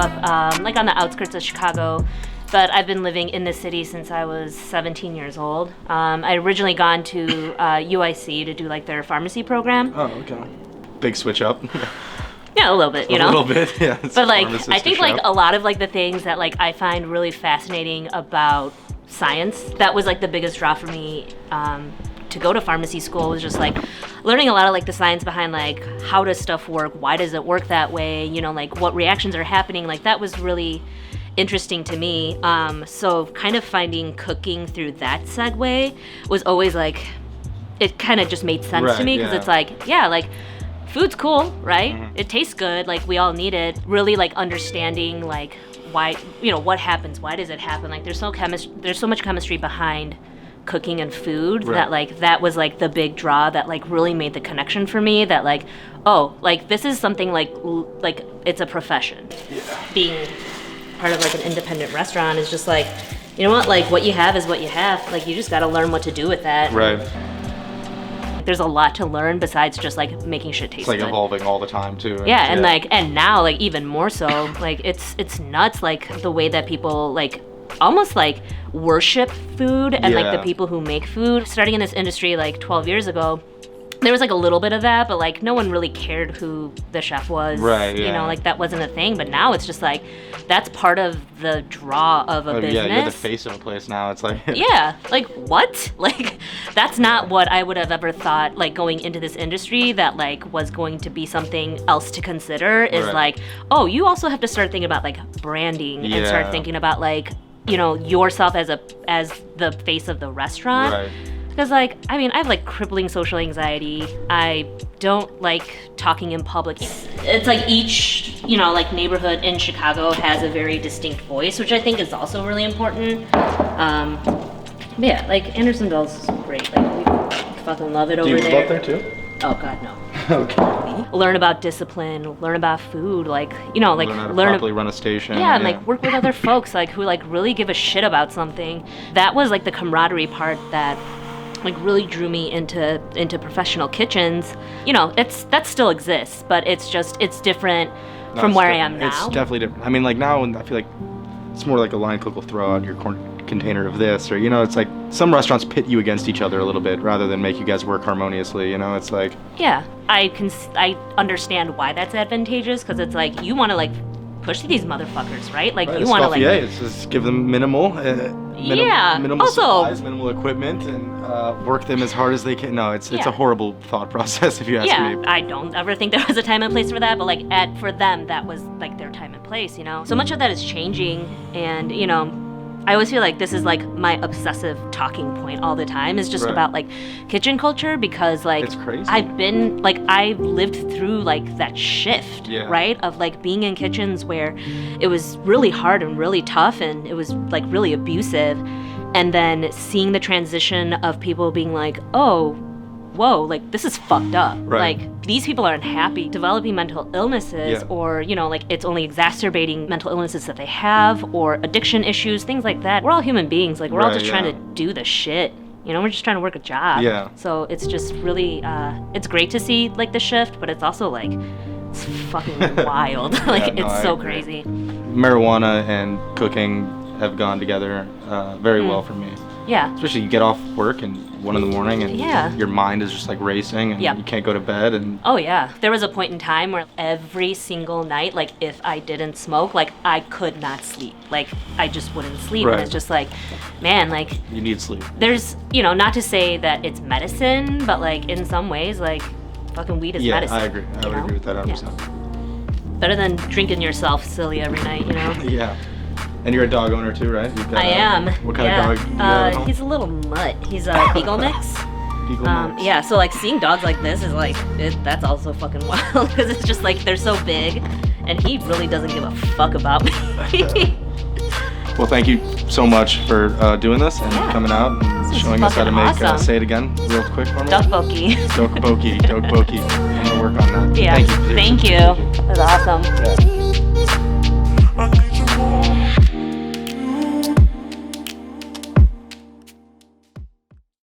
up like on the outskirts of Chicago, but I've been living in the city since I was 17 years old. I originally gone to UIC to do like their pharmacy program. Oh, okay. Big switch up. Yeah, a little bit, you know? A little bit, yeah. But like, I think like a lot of like the things that like I find really fascinating about science, that was like the biggest draw for me to go to pharmacy school, was just like learning a lot of like the science behind like how does stuff work, why does it work that way, you know, like what reactions are happening. Like that was really interesting to me. So kind of finding cooking through that segue was always like, it kind of just made sense to me, because it's like, yeah, like food's cool, right? Mm-hmm. It tastes good, like we all need it. Really like understanding like why, you know, what happens, why does it happen? Like there's so much chemistry behind cooking and food, that like that was like the big draw that like really made the connection for me, that like, oh, like this is something like it's a profession. Being part of like an independent restaurant is just like, you know what you have is what you have. Like you just got to learn what to do with that. Right. There's a lot to learn besides just like making shit taste good. It's like evolving all the time too. Yeah, and like, and now like even more so, like it's nuts, like the way that people like almost like worship food, and like the people who make food. Starting in this industry like 12 years ago, there was like a little bit of that, but like no one really cared who the chef was. Right. You know, like that wasn't a thing. But now it's just like that's part of the draw of a business. Yeah, you're the face of a place now. It's like yeah, like what? Like that's not what I would have ever thought. Like going into this industry, that like was going to be something else to consider. Is like, oh, you also have to start thinking about like branding and start thinking about like, you know, yourself as the face of the restaurant. Right. Because, like, I mean, I have, like, crippling social anxiety. I don't like talking in public. It's like each, you know, like, neighborhood in Chicago has a very distinct voice, which I think is also really important. But yeah, like, Andersonville's great. Like, we fucking love it over there. Do you live up there, too? Oh, God, no. Okay. Learn about discipline, learn about food, like, you know, like learn how to properly run a station. Yeah, and like work with other folks, like, who, like, really give a shit about something. That was, like, the camaraderie part that like really drew me into professional kitchens. You know, that still exists, but it's different from where I am now. It's definitely different. I mean, like now, I feel like it's more like a line cook will throw out your container of this, or you know, it's like some restaurants pit you against each other a little bit rather than make you guys work harmoniously. You know, it's like yeah, I understand why that's advantageous, because it's like you want to like push these motherfuckers, right? Like you want to like it's just give them minimal supplies, minimal equipment, and work them as hard as they can. No, it's a horrible thought process if you ask me. I don't ever think there was a time and place for that, but like for them that was like their time and place, you know. So much of that is changing, and you know, I always feel like this is like my obsessive talking point all the time, is just about like kitchen culture, because like it's crazy. I've lived through like that shift, right? Of like being in kitchens where it was really hard and really tough, and it was like really abusive, and then seeing the transition of people being like, oh, whoa, like this is fucked up. Right. Like these people are unhappy, developing mental illnesses, or, you know, like it's only exacerbating mental illnesses that they have, or addiction issues, things like that. We're all human beings. Like we're all just trying to do the shit. You know, we're just trying to work a job. Yeah. So it's just really, it's great to see like the shift, but it's also like, it's fucking wild. Like it's so crazy. Marijuana and cooking have gone together very well for me. Yeah. Especially you get off work and 1 a.m. and your mind is just like racing, and you can't go to bed. And oh yeah, there was a point in time where every single night, like if I didn't smoke, like I could not sleep. Like I just wouldn't sleep. And it's just like, man, like you need sleep. There's, you know, not to say that it's medicine, but like in some ways, like fucking weed is medicine. Yeah, I agree. I would agree with that 100%. Better than drinking yourself silly every night, you know? Yeah. And you're a dog owner too, right? I am. What kind of dog do you have at home? He's a little mutt. He's a Beagle mix. Beagle mix. Yeah, so like seeing dogs like this is like, that's also fucking wild, because it's just like they're so big, and he really doesn't give a fuck about me. Well, thank you so much for doing this and coming out and showing us how to make, say it again real quick for me. Dokboki. Dokboki. Dokboki. I'm going to work on that. Yeah. Thank you. Thank you. That was awesome. Yeah.